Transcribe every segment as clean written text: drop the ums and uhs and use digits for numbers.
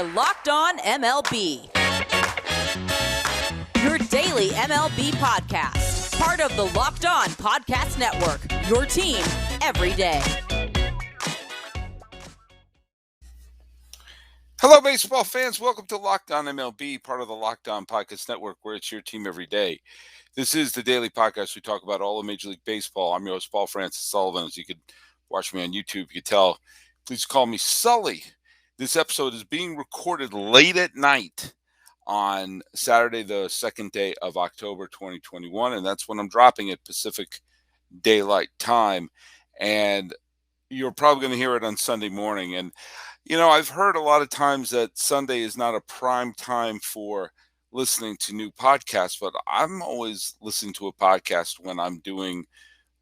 are Locked On MLB, your daily MLB podcast. Part of the Locked On Podcast Network, your team every day. Hello, baseball fans. Welcome to Locked On MLB, part of the Locked On Podcast Network, where it's your team every day. This is the daily podcast. We talk about all of Major League Baseball. I'm your host, Paul Francis Sullivan. As you could watch me on YouTube, you could tell. Please call me Sully. This episode is being recorded late at night on Saturday, the second day of October 2021, and that's when I'm dropping it, Pacific Daylight Time. And you're probably going to hear it on Sunday morning. And you know, I've heard a lot of times that Sunday is not a prime time for listening to new podcasts, but I'm always listening to a podcast when I'm doing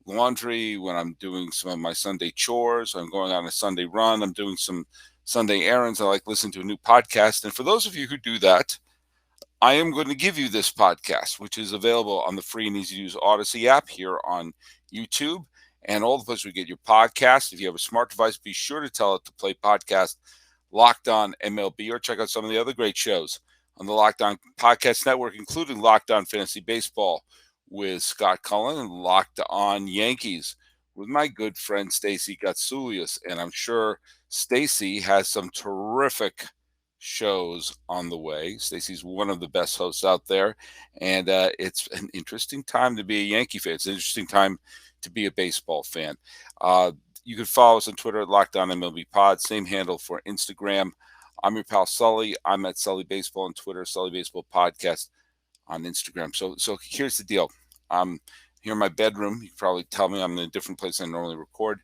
laundry, when I'm doing some of my Sunday chores, I'm going on a Sunday run, I'm doing some Sunday errands. I like listening to a new podcast. And for those of you who do that, I am going to give you this podcast, which is available on the free and easy to use Odyssey app here on YouTube. And all the places we get your podcast. If you have a smart device, be sure to tell it to play podcast Locked On MLB, or check out some of the other great shows on the Locked On Podcast Network, including Locked On Fantasy Baseball with Scott Cullen and Locked On Yankees with my good friend Stacy Gatsoulias. And I'm sure Stacy has some terrific shows on the way. Stacy's one of the best hosts out there, and it's an interesting time to be a Yankee fan. It's an interesting time to be a baseball fan. You can follow us on Twitter at Locked On MLB Pod, same handle for Instagram. I'm your pal Sully. I'm at Sully Baseball on Twitter, Sully Baseball Podcast on Instagram. So here's the deal. I'm here in my bedroom. You can probably tell me I'm in a different place than I normally record.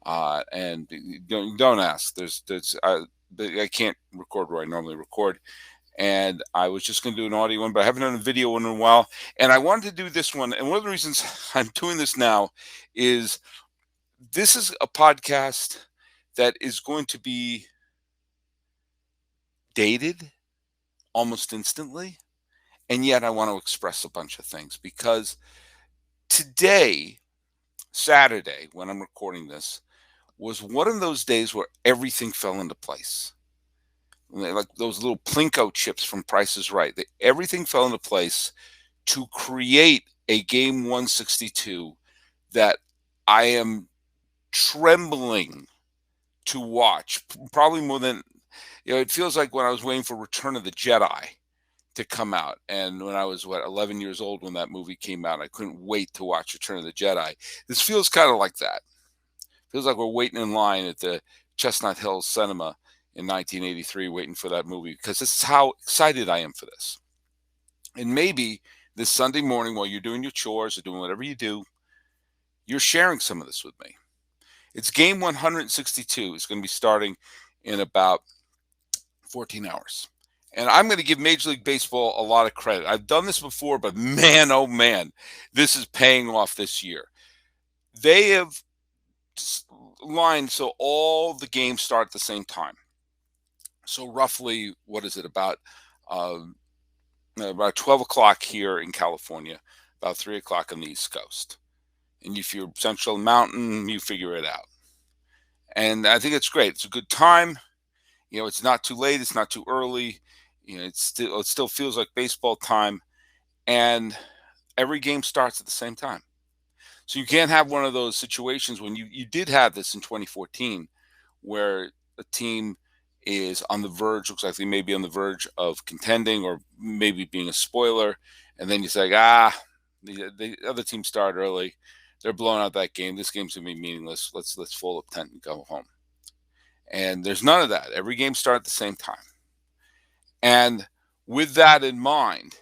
And don't ask. I can't record where I normally record. And I was just going to do an audio one, but I haven't done a video one in a while. And I wanted to do this one. And one of the reasons I'm doing this now is this is a podcast that is going to be dated almost instantly. And yet I want to express a bunch of things, because today, Saturday, when I'm recording this, was one of those days where everything fell into place. Like those little Plinko chips from Price is Right. Everything fell into place to create a game 162 that I am trembling to watch. Probably more than, it feels like when I was waiting for Return of the Jedi to come out. And when I was, 11 years old when that movie came out, I couldn't wait to watch Return of the Jedi. This feels kind of like that. Feels like we're waiting in line at the Chestnut Hill Cinema in 1983, waiting for that movie, because this is how excited I am for this. And maybe this Sunday morning, while you're doing your chores or doing whatever you do, you're sharing some of this with me. It's game 162. It's going to be starting in about 14 hours. And I'm going to give Major League Baseball a lot of credit. I've done this before, but man, oh man, this is paying off this year. They have lined so all the games start at the same time. So roughly, what is it, about 12 o'clock here in California, about 3 o'clock on the East Coast. And if you're Central Mountain, you figure it out. And I think it's great. It's a good time. It's not too late. It's not too early. It still feels like baseball time. And every game starts at the same time. So you can't have one of those situations when you did have this in 2014, where a team is on the verge, looks like they may be on the verge of contending or maybe being a spoiler. And then you say, the other team started early. They're blowing out that game. This game's going to be meaningless. Let's fold up tent and go home. And there's none of that. Every game starts at the same time. And with that in mind,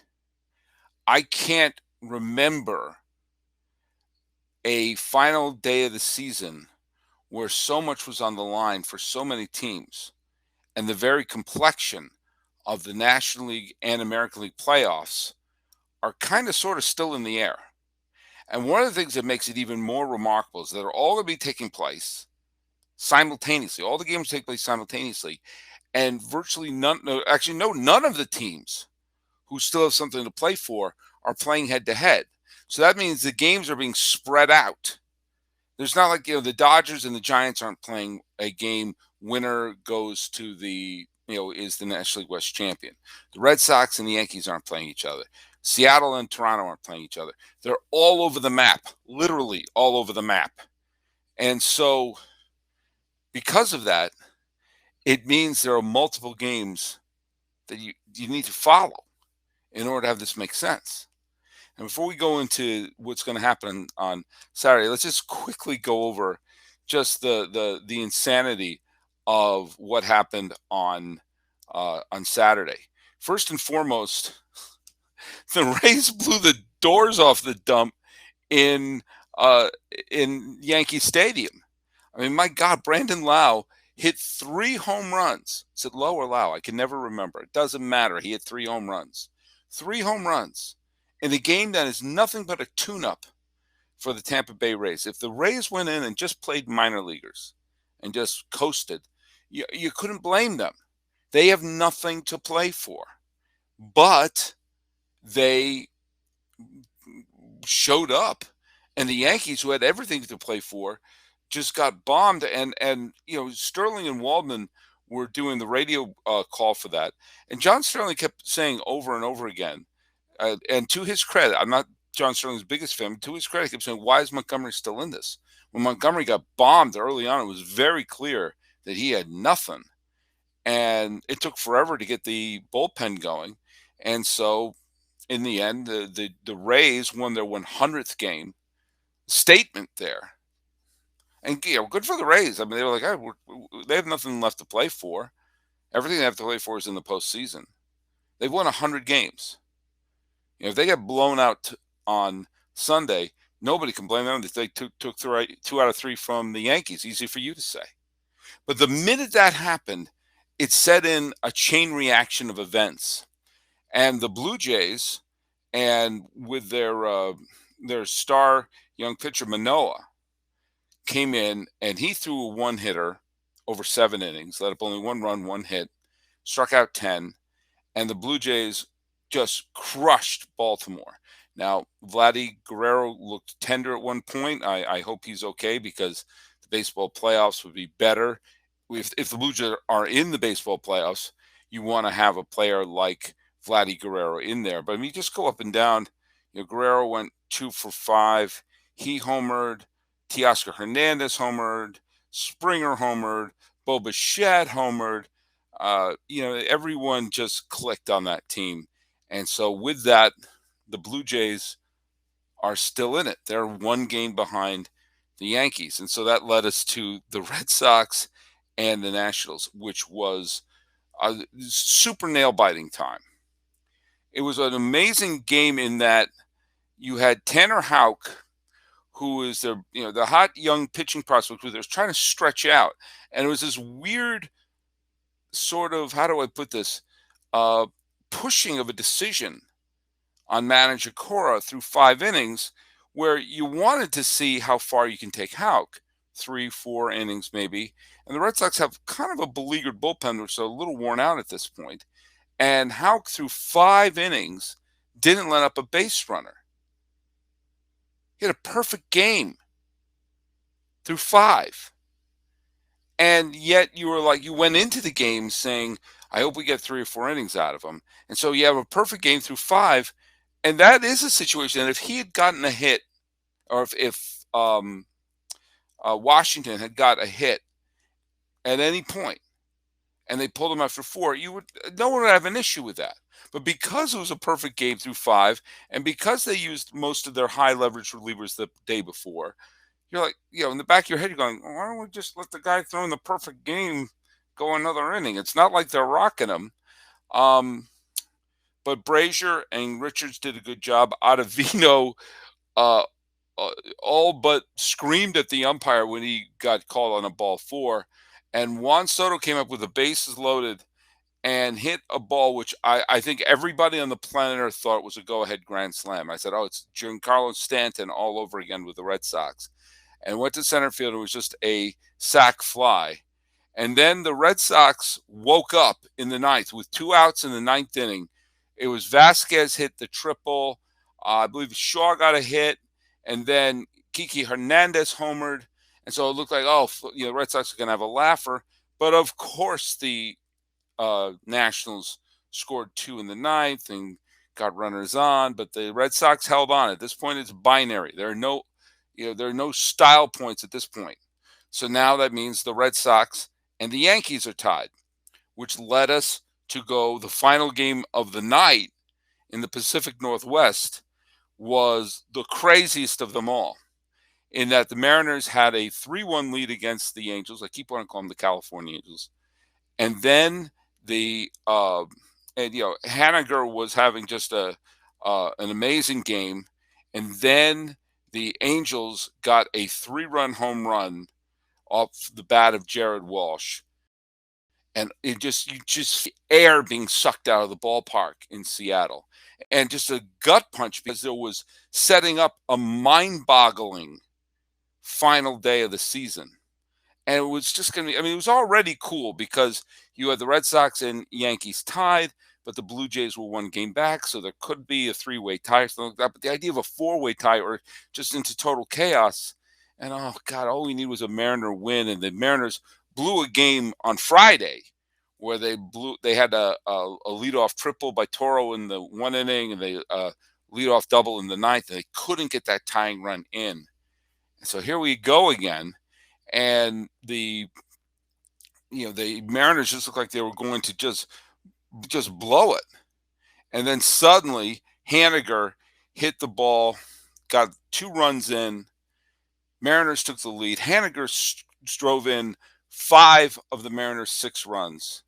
I can't remember a final day of the season where so much was on the line for so many teams, and the very complexion of the National League and American League playoffs are kind of sort of still in the air. And one of the things that makes it even more remarkable is that they're all going to be taking place simultaneously. All the games take place simultaneously. And virtually none of the teams who still have something to play for are playing head-to-head. So that means the games are being spread out. There's not like, the Dodgers and the Giants aren't playing a game. Winner goes to the is the National League West champion. The Red Sox and the Yankees aren't playing each other. Seattle and Toronto aren't playing each other. They're all over the map, literally all over the map. And so, because of that, it means there are multiple games that you need to follow in order to have this make sense. And before we go into what's going to happen on Saturday, let's just quickly go over just the insanity of what happened on Saturday. First and foremost, the Rays blew the doors off the dump in Yankee Stadium. I mean, my God, Brandon Lau hit 3 home runs. Is it Lowe or Lau? I can never remember. It doesn't matter. He hit 3 home runs. 3 home runs in a game that is nothing but a tune-up for the Tampa Bay Rays. If the Rays went in and just played minor leaguers and just coasted, you couldn't blame them. They have nothing to play for. But they showed up, and the Yankees, who had everything to play for, just got bombed. And Sterling and Waldman were doing the radio call for that. And John Sterling kept saying over and over again, and to his credit, I'm not John Sterling's biggest fan, but to his credit, he kept saying, why is Montgomery still in this? When Montgomery got bombed early on, it was very clear that he had nothing. And it took forever to get the bullpen going. And so, in the end, the Rays won their 100th game. Statement there. And good for the Rays. I mean, they were like, they have nothing left to play for. Everything they have to play for is in the postseason. They've won 100 games. If they get blown out on Sunday, nobody can blame them. They took 2 out of 3 from the Yankees. Easy for you to say. But the minute that happened, it set in a chain reaction of events. And the Blue Jays, and with their star young pitcher Manoah, came in and he threw a one-hitter over 7 innings, let up only 1 run, 1 hit, struck out 10, and the Blue Jays just crushed Baltimore. Now, Vladdy Guerrero looked tender at one point. I hope he's okay, because the baseball playoffs would be better. If the Blue Jays are in the baseball playoffs, you want to have a player like Vladdy Guerrero in there. But I mean, just go up and down. Guerrero went 2 for 5. He homered. Teoscar Hernandez homered. Springer homered. Bo Bichette homered. Everyone just clicked on that team. And so with that, the Blue Jays are still in it. They're 1 game behind the Yankees. And so that led us to the Red Sox and the Nationals, which was a super nail-biting time. It was an amazing game in that you had Tanner Houck, who is the hot young pitching prospect who they're trying to stretch out. And it was this weird sort of, how do I put this, pushing of a decision on manager Cora through 5 innings, where you wanted to see how far you can take Houck, 3-4 innings maybe. And the Red Sox have kind of a beleaguered bullpen, which is a little worn out at this point. And Houck, through 5 innings, didn't let up a base runner. He had a perfect game through 5. And yet you went into the game saying, I hope we get 3 or 4 innings out of him. And so you have a perfect game through 5. And that is a situation that if he had gotten a hit, or if Washington had got a hit at any point, and they pulled him after 4, no one would have an issue with that. But because it was a perfect game through 5, and because they used most of their high leverage relievers the day before, you're like, in the back of your head, you're going, why don't we just let the guy throw in the perfect game go another inning? It's not like they're rocking him. But Brazier and Richards did a good job. Ottavino all but screamed at the umpire when he got called on a ball 4. And Juan Soto came up with the bases loaded and hit a ball which I think everybody on the planet Earth thought was a go-ahead grand slam. I said, it's Giancarlo Stanton all over again with the Red Sox. And went to center field. It was just a sac fly. And then the Red Sox woke up in the 9th with 2 outs in the 9th inning. It was Vasquez hit the triple. I believe Shaw got a hit. And then Kiki Hernandez homered. And so it looked like, the Red Sox are going to have a laugher. But of course, the Nationals scored 2 in the ninth and got runners on, but the Red Sox held on. At this point, it's binary. There are no style points at this point. So now that means the Red Sox and the Yankees are tied, which led us to go the final game of the night in the Pacific Northwest was the craziest of them all, in that the Mariners had a 3-1 lead against the Angels. I keep on calling them the California Angels. And then Haniger was having just an amazing game. And then the Angels got a 3-run home run off the bat of Jared Walsh. And you just air being sucked out of the ballpark in Seattle. And just a gut punch because there was setting up a mind-boggling final day of the season. And it was just going to be, it was already cool because you had the Red Sox and Yankees tied, but the Blue Jays were 1 game back. So there could be a 3-way tie or something like that. But the idea of a 4-way tie or just into total chaos. And oh, God, all we need was a Mariner win. And the Mariners blew a game on Friday where they had a leadoff triple by Toro in the 1 inning and they leadoff double in the ninth. And they couldn't get that tying run in. And so here we go again. And the Mariners just looked like they were going to just blow it. And then suddenly Haniger hit the ball, got 2 runs in. Mariners took the lead. Haniger drove in 5 of the Mariners' 6 runs.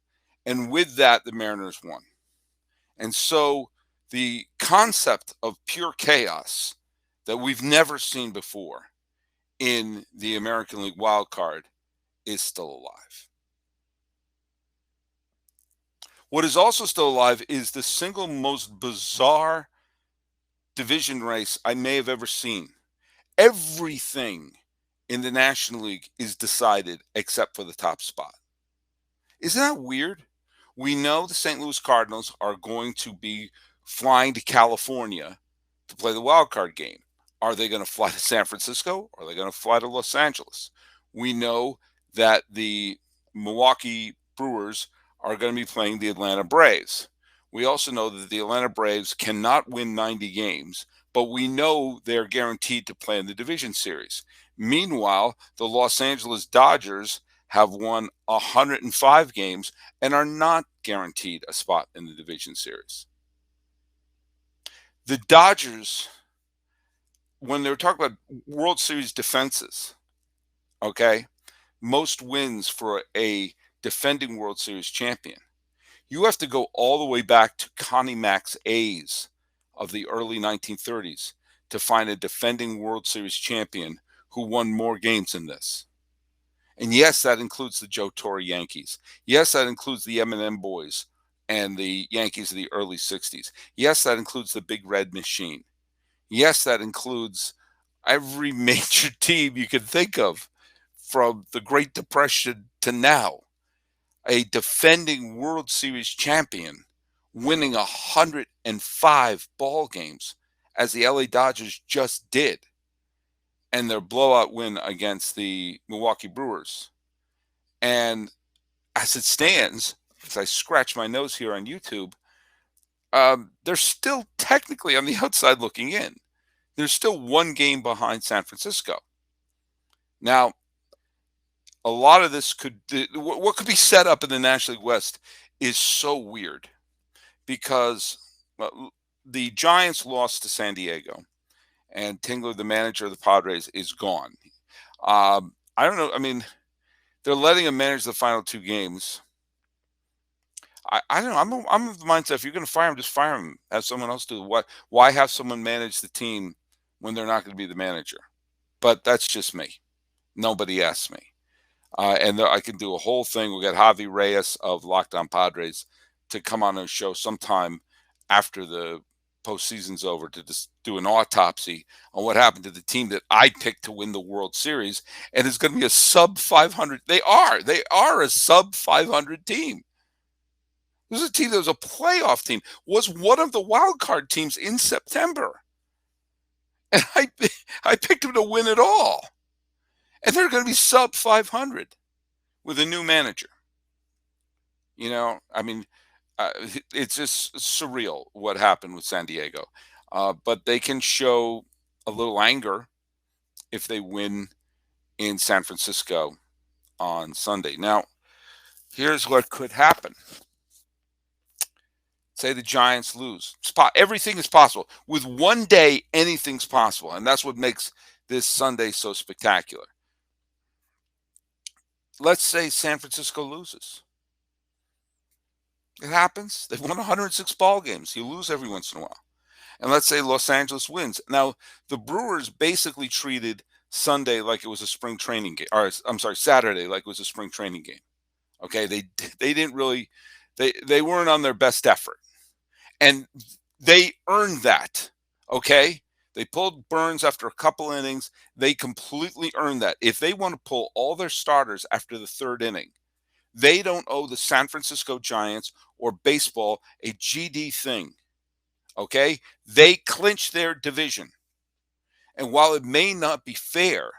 And with that, the Mariners won. And so the concept of pure chaos that we've never seen before in the American League wild card is still alive. What is also still alive is the single most bizarre division race I may have ever seen. Everything in the National League is decided except for the top spot. Isn't that weird? We know the St. Louis Cardinals are going to be flying to California to play the wild card game. Are they going to fly to San Francisco? Or are they going to fly to Los Angeles? We know that the Milwaukee Brewers are going to be playing the Atlanta Braves. We also know that the Atlanta Braves cannot win 90 games, but we know they're guaranteed to play in the division series. Meanwhile, the Los Angeles Dodgers have won 105 games and are not guaranteed a spot in the division series. The Dodgers, when they were talking about World Series defenses, okay, most wins for a defending World Series champion, you have to go all the way back to Connie Mack's A's of the early 1930s to find a defending World Series champion who won more games than this. And yes, that includes the Joe Torre Yankees. Yes, that includes the M&M Boys and the Yankees of the early 60s. Yes, that includes the Big Red Machine. Yes, that includes every major team you can think of from the Great Depression to now. A defending World Series champion winning 105 ball games, as the LA Dodgers just did, and their blowout win against the Milwaukee Brewers. And as it stands, as I scratch my nose here on YouTube, they're still technically on the outside looking in. They're still 1 game behind San Francisco. Now, a lot of this what could be set up in the National League West is so weird because the Giants lost to San Diego, and Tingler, the manager of the Padres, is gone. I don't know. They're letting him manage the final 2 games. I don't know. I'm of the mindset, if you're going to fire him, just fire him. Have someone else do it. Why have someone manage the team when they're not going to be the manager? But that's just me. Nobody asked me. And I can do a whole thing. We'll get Javi Reyes of Locked On Padres to come on a show sometime after the postseason's over to just do an autopsy on what happened to the team that I picked to win the World Series. And it's going to be a sub 500. They are a sub 500 team. This is a team that was a playoff team, was one of the wild card teams in September. And I picked them to win it all. And they're going to be sub 500 with a new manager. I mean, uh, it's just surreal what happened with San Diego. But they can show a little anger if they win in San Francisco on Sunday. Now, here's what could happen. Say the Giants lose. Everything is possible. With one day, anything's possible. And that's what makes this Sunday so spectacular. Let's say San Francisco loses. It happens. They've won 106 ball games. You lose every once in a while. And let's say Los Angeles wins. Now, the Brewers basically treated Sunday like it was a spring training game. Or I'm sorry, Saturday like it was a spring training game. Okay, they didn't really they weren't on their best effort. And they earned that. Okay? They pulled Burns after a couple innings. They completely earned that. If they want to pull all their starters after the third inning, they don't owe the San Francisco Giants or baseball a GD thing. Okay? They clinched their division. And while it may not be fair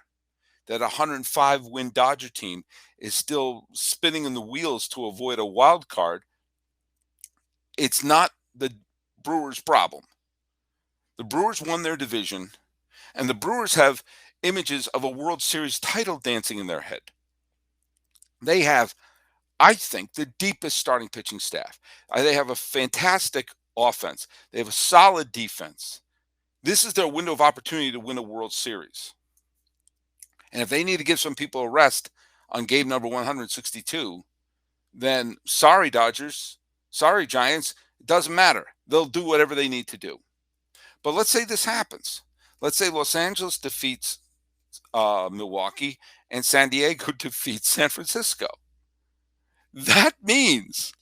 that a 105 win Dodger team is still spinning in the wheels to avoid a wild card, it's not the Brewers' problem. The Brewers won their division, and the Brewers have images of a World Series title dancing in their head. They have, I think, the deepest starting pitching staff. They have a fantastic offense. They have a solid defense. This is their window of opportunity to win a World Series. And if they need to give some people a rest on game number 162, then sorry, Dodgers. Sorry, Giants. It doesn't matter. They'll do whatever they need to do. But let's say this happens. Let's say Los Angeles defeats Milwaukee and San Diego defeats San Francisco. That means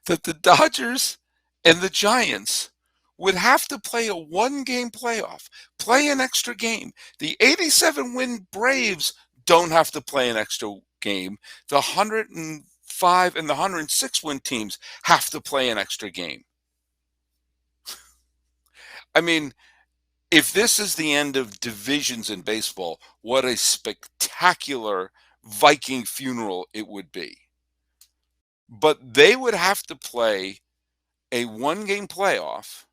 that the Dodgers and the Giants would have to play a one-game playoff, play an extra game. The 87-win Braves don't have to play an extra game. The 105 and the 106-win teams have to play an extra game. I mean, if this is the end of divisions in baseball, what a spectacular Viking funeral it would be. But they would have to play a one-game playoff,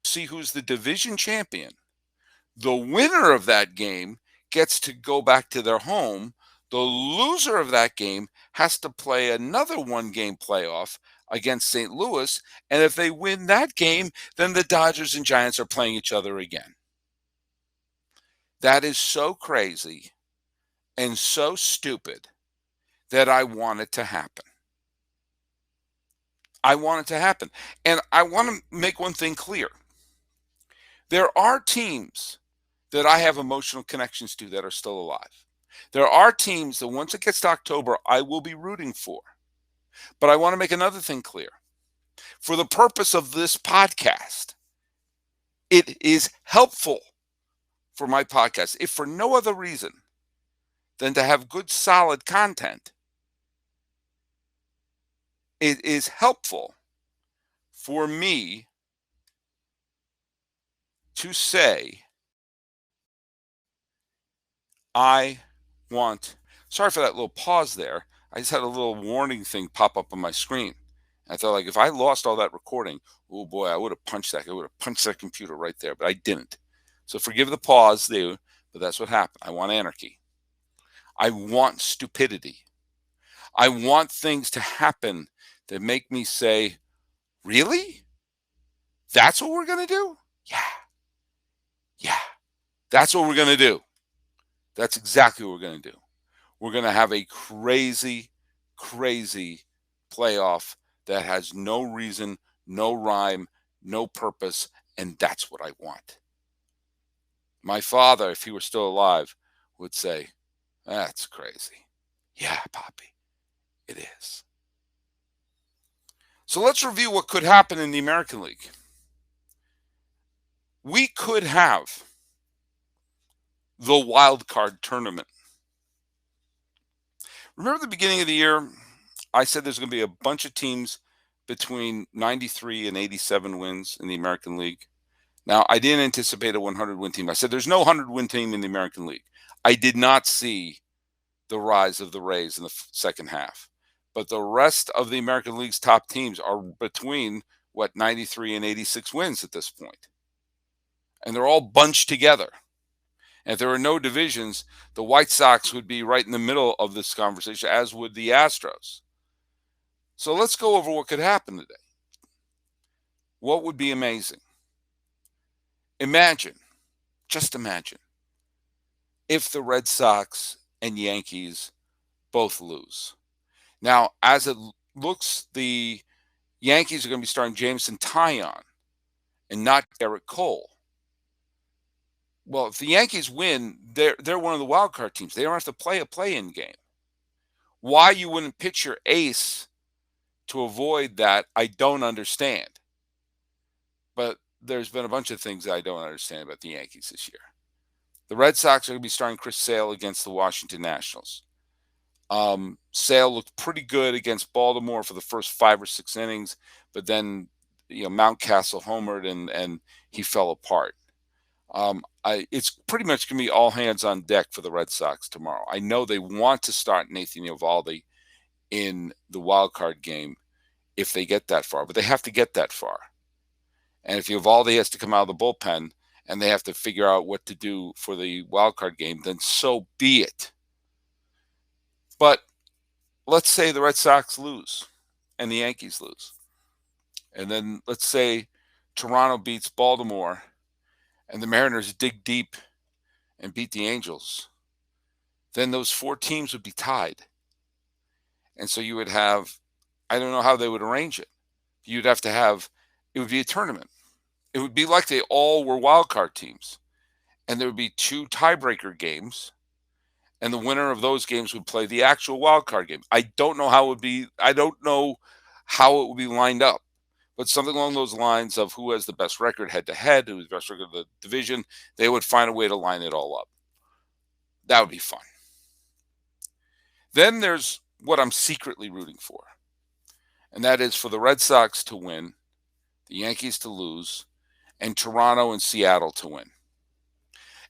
see who's the division champion. The winner of that game gets to go back to their home. The loser of that game has to play another one-game playoff against St. Louis. And if they win that game, then the Dodgers and Giants are playing each other again. That is so crazy and so stupid that I want it to happen. I want it to happen. And I want to make one thing clear. There are teams that I have emotional connections to that are still alive. There are teams that once it gets to October, I will be rooting for. But I want to make another thing clear. For the purpose of this podcast, it is helpful for my podcast, if for no other reason than to have good, solid content. It is helpful for me to say, I want, sorry for that little pause there. I just had a little warning thing pop up on my screen. I thought, like, if I lost all that recording, oh boy, I would have punched that. I would have punched that computer right there, but I didn't. So forgive the pause there, but that's what happened. I want anarchy. I want stupidity. I want things to happen that make me say, really? That's what we're going to do? Yeah. That's what we're going to do. That's exactly what we're going to do. We're going to have a crazy, crazy playoff that has no reason, no rhyme, no purpose, and that's what I want. My father, if he were still alive, would say, that's crazy. Yeah, Poppy, it is. So let's review what could happen in the American League. We could have the wild card tournament. Remember the beginning of the year, I said there's going to be a bunch of teams between 93 and 87 wins in the American League. Now, I didn't anticipate a 100-win team. I said there's no 100-win team in the American League. I did not see the rise of the Rays in the second half. But the rest of the American League's top teams are between, 93 and 86 wins at this point. And they're all bunched together. And if there were no divisions, the White Sox would be right in the middle of this conversation, as would the Astros. So let's go over what could happen today. What would be amazing? Just imagine, if the Red Sox and Yankees both lose. Now, as it looks, the Yankees are going to be starting Jameson Taillon and not Garrett Cole. Well, if the Yankees win, they're one of the wild card teams. They don't have to play a play-in game. Why you wouldn't pitch your ace to avoid that, I don't understand. But there's been a bunch of things I don't understand about the Yankees this year. The Red Sox are going to be starting Chris Sale against the Washington Nationals. Sale looked pretty good against Baltimore for the first 5 or 6 innings, but then Mountcastle homered and he fell apart. It's pretty much going to be all hands on deck for the Red Sox tomorrow. I know they want to start Nathan Eovaldi in the wild card game if they get that far, but they have to get that far. And if Eovaldi has to come out of the bullpen and they have to figure out what to do for the wild card game, then so be it. But let's say the Red Sox lose and the Yankees lose. And then let's say Toronto beats Baltimore and the Mariners dig deep and beat the Angels. Then those 4 teams would be tied. And so you would have, I don't know how they would arrange it. You'd have to have, it would be a tournament. It would be like they all were wild card teams. And there would be 2 tiebreaker games. And the winner of those games would play the actual wild card game. I don't know how it would be. I don't know how it would be lined up. But something along those lines of who has the best record head-to-head, who has the best record of the division, they would find a way to line it all up. That would be fun. Then there's what I'm secretly rooting for, and that is for the Red Sox to win, the Yankees to lose, and Toronto and Seattle to win.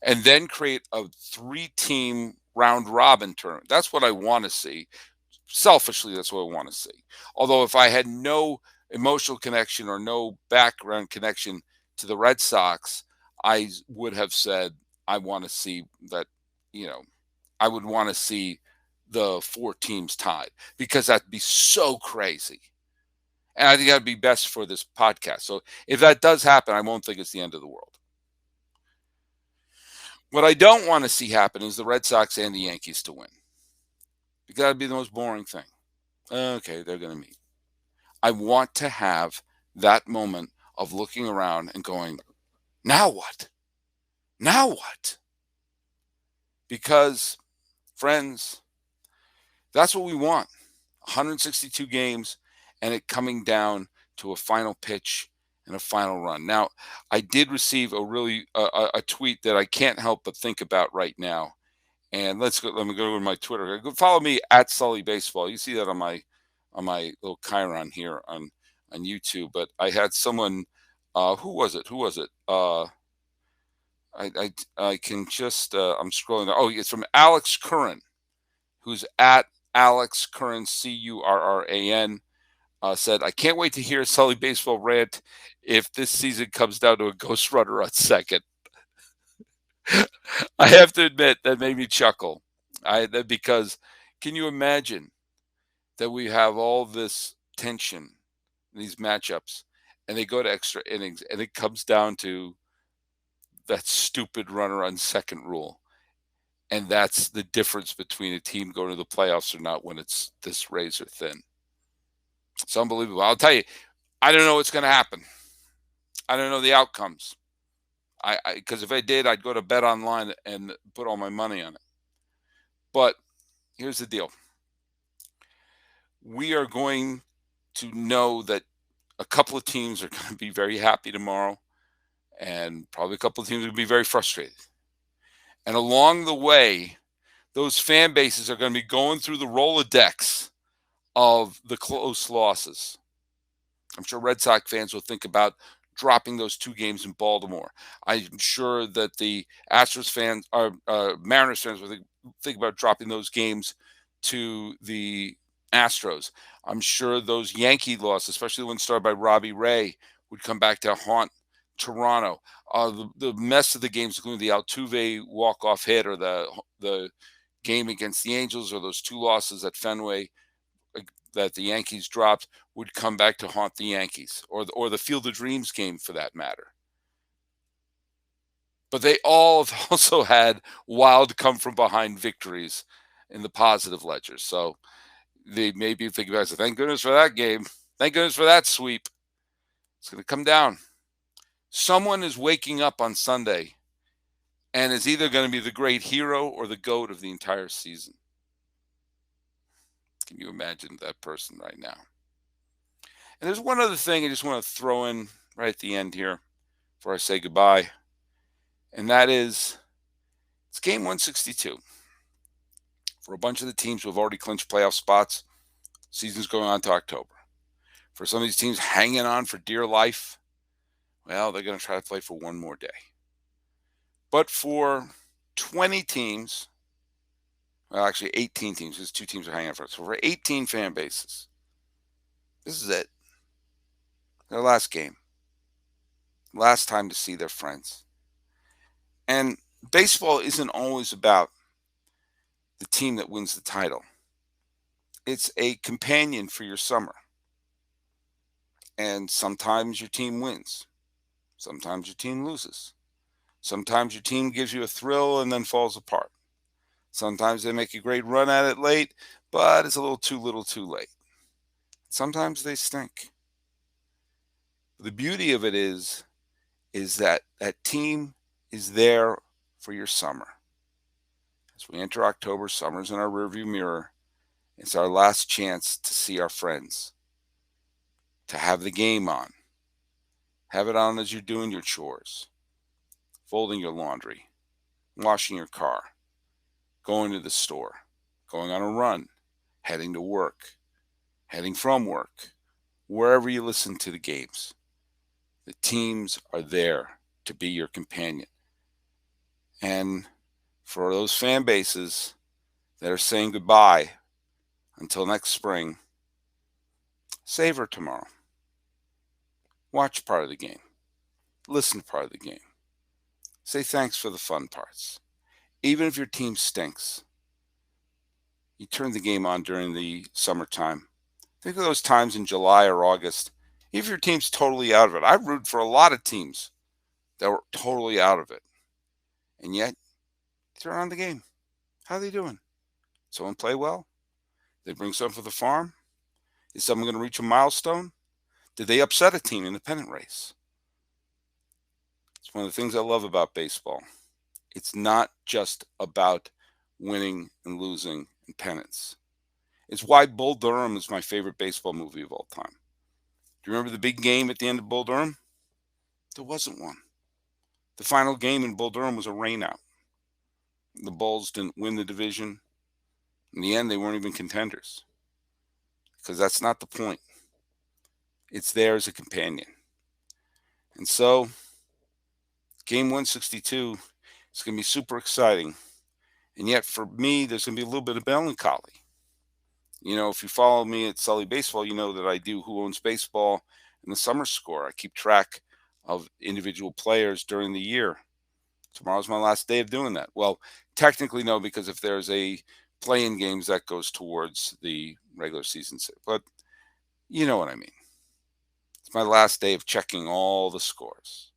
And then create a 3-team round-robin tournament. That's what I want to see. Selfishly, that's what I want to see. Although if I had no emotional connection or no background connection to the Red Sox, I would have said I want to see that, I would want to see the 4 teams tied, because that'd be so crazy. And I think that'd be best for this podcast. So if that does happen, I won't think it's the end of the world. What I don't want to see happen is the Red Sox and the Yankees to win, because that'd be the most boring thing. Okay, they're going to meet. I want to have that moment of looking around and going, now what? Now what? Because, friends, that's what we want. 162 games and it coming down to a final pitch and a final run. Now, I did receive a tweet that I can't help but think about right now. And let me go to my Twitter. Follow me at Sully Baseball. You see that on my little chyron here on YouTube. But I had someone, who was it? I can just, I'm scrolling. Oh, it's from Alex Curran, who's at Alex Curran, Curran, said, I can't wait to hear Sully Baseball rant if this season comes down to a ghost runner on second. I have to admit that made me chuckle. Because can you imagine that we have all this tension, these matchups, and they go to extra innings, and it comes down to that stupid runner on second rule. And that's the difference between a team going to the playoffs or not when it's this razor thin. It's unbelievable. I'll tell you, I don't know what's going to happen. I don't know the outcomes. Because if I did, I'd go to BetOnline and put all my money on it. But here's the deal. We are going to know that a couple of teams are going to be very happy tomorrow, and probably a couple of teams will be very frustrated. And along the way, those fan bases are going to be going through the Rolodex of the close losses. I'm sure Red Sox fans will think about dropping those 2 games in Baltimore. I'm sure that the Astros fans or Mariners fans will think about dropping those games to the Astros. I'm sure those Yankee losses, especially the one started by Robbie Ray, would come back to haunt Toronto. The mess of the games, including the Altuve walk-off hit or the game against the Angels or those two losses at Fenway that the Yankees dropped, would come back to haunt the Yankees or the Field of Dreams game for that matter. But they all have also had wild come-from-behind victories in the positive ledger. So they maybe think about it, thank goodness for that game. Thank goodness for that sweep. It's going to come down. Someone is waking up on Sunday and is either going to be the great hero or the GOAT of the entire season. Can you imagine that person right now? And there's one other thing I just want to throw in right at the end here before I say goodbye. And that is, it's game 162. For a bunch of the teams who have already clinched playoff spots, season's going on to October. For some of these teams hanging on for dear life, well, they're going to try to play for one more day. But for 20 teams, well, actually 18 teams, because 2 teams are hanging on for it. So for 18 fan bases, this is it. Their last game. Last time to see their friends. And baseball isn't always about the team that wins the title. It's a companion for your summer. And sometimes your team wins. Sometimes your team loses. Sometimes your team gives you a thrill and then falls apart. Sometimes they make a great run at it late, but it's a little too late. Sometimes they stink. The beauty of it is that that team is there for your summer. As we enter October, summer's in our rearview mirror. It's our last chance to see our friends, to have the game on. Have it on as you're doing your chores, folding your laundry, washing your car, going to the store, going on a run, heading to work, heading from work, wherever you listen to the games. The teams are there to be your companion. And for those fan bases that are saying goodbye until next spring, savor tomorrow. Watch part of the game. Listen to part of the game. Say thanks for the fun parts. Even if your team stinks, you turn the game on during the summertime. Think of those times in July or August. Even if your team's totally out of it. I root for a lot of teams that were totally out of it. And yet, turn on the game. How are they doing? Someone play well? They bring something for the farm? Is someone going to reach a milestone? Did they upset a team in the pennant race? It's one of the things I love about baseball. It's not just about winning and losing and pennants. It's why Bull Durham is my favorite baseball movie of all time. Do you remember the big game at the end of Bull Durham? There wasn't one. The final game in Bull Durham was a rainout. The Bulls didn't win the division. In the end, they weren't even contenders. Because that's not the point. It's there as a companion. And so, game 162 is going to be super exciting. And yet, for me, there's going to be a little bit of melancholy. You know, if you follow me at Sully Baseball, you know that I do Who Owns Baseball and the Summer Score. I keep track of individual players during the year. Tomorrow's my last day of doing that. Well, technically, no, because if there's a play-in games, that goes towards the regular season. But you know what I mean. It's my last day of checking all the scores,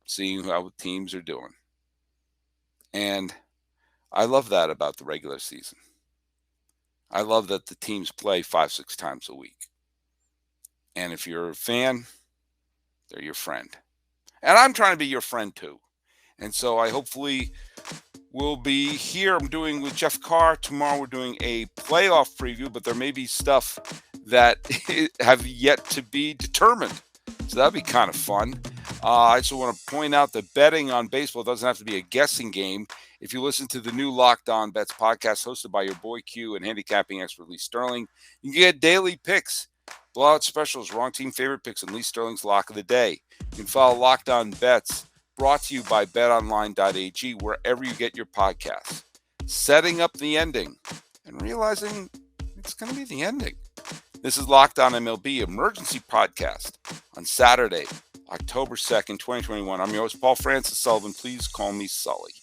seeing how teams are doing. And I love that about the regular season. I love that the teams play 5-6 times a week. And if you're a fan, they're your friend. And I'm trying to be your friend too. And so I hopefully will be here. I'm doing with Jeff Carr. Tomorrow we're doing a playoff preview, but there may be stuff that have yet to be determined. So that'll be kind of fun. I also want to point out that betting on baseball doesn't have to be a guessing game. If you listen to the new Locked On Bets podcast hosted by your boy Q and handicapping expert Lee Sterling, you can get daily picks, blowout specials, wrong team favorite picks, and Lee Sterling's lock of the day. You can follow Locked On Bets, brought to you by BetOnline.ag, wherever you get your podcasts. Setting up the ending and realizing it's going to be the ending. This is Locked On MLB Emergency Podcast on Saturday, October 2nd, 2021. I'm your host, Paul Francis Sullivan. Please call me Sully.